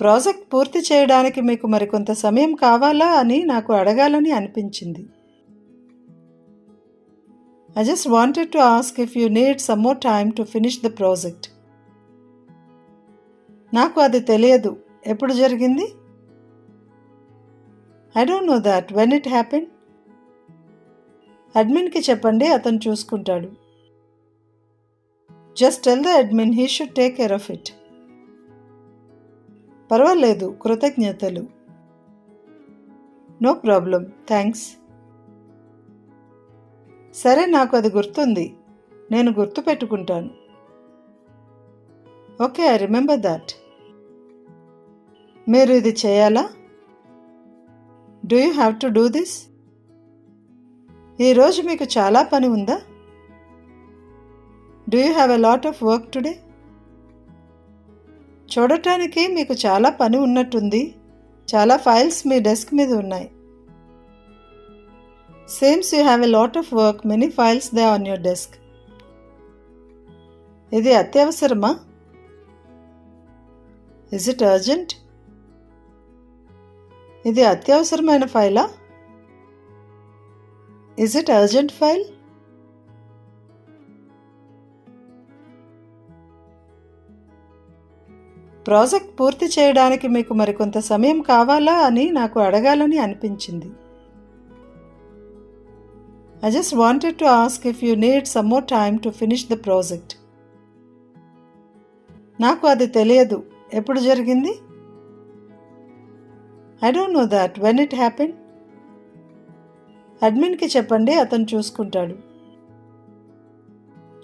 Project పూర్తి చేయడానికి మీకు మరికొంత సమయం కావాలా అని నాకు అడగాలని అనిపించింది. I just wanted to ask if you need some more time to finish the project. నాకు అది తెలియదు. ఎప్పుడు జరిగింది? I don't know that. When it happened? అడ్మిన్కి చెప్పండి, అతను చూసుకుంటాడు. Just tell the admin he should take care of it. పర్వాలేదు, కృతజ్ఞతలు. No problem, thanks. సరే, నాకు అది గుర్తుంది. నేను గుర్తుపెట్టుకుంటాను. Okay, I remember that. మీరు ఇది చేయాలా? Do you have to do this? ఈరోజు మీకు చాలా పని ఉందా? Do you have a lot of work today? చూడటానికి మీకు చాలా పని ఉన్నట్టుంది. చాలా ఫైల్స్ మీ డెస్క్ మీద ఉన్నాయి. Seems you have a lot of work, many files there on your desk. ఇది అత్యవసరమా? Is it urgent? ఇది అత్యవసరమైన ఫైలా? Is it urgent file? Project పూర్తి చేయడానికి మీకు మరికొంత సమయం కావాలా అని నాకు అడగాలని అనిపించింది. I just wanted to ask if you need some more time to finish the project. నాకు అది తెలియదు. ఎప్పుడు జరిగింది? I don't know that. When it happened? అడ్మిన్కి చెప్పండి, అతను చూసుకుంటాడు.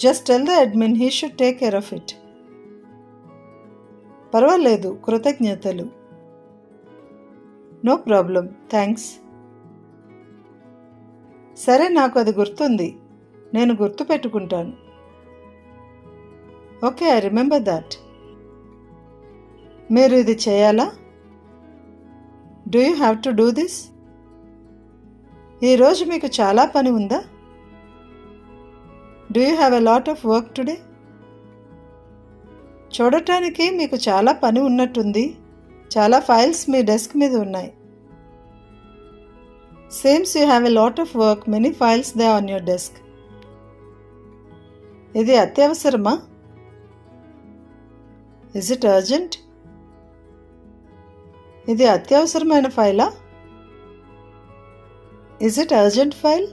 Just tell the admin he should take care of it. పర్వాలేదు, కృతజ్ఞతలు. No problem, thanks. సరే, నాకు అది గుర్తుంది. నేను గుర్తుపెట్టుకుంటాను. Okay, I remember that. మీరు ఇది చేయాలా? Do you have to do this? ఈరోజు మీకు చాలా పని ఉందా? Do you have a lot of work today? చూడటానికి మీకు చాలా పని ఉన్నట్టుంది. చాలా ఫైల్స్ మీ డెస్క్ మీద ఉన్నాయి. Seems you have a lot of work, many files there on your desk. ఇది అత్యవసరమా? Is it urgent? ఇది అత్యవసరమైన ఫైలా? Is it urgent file?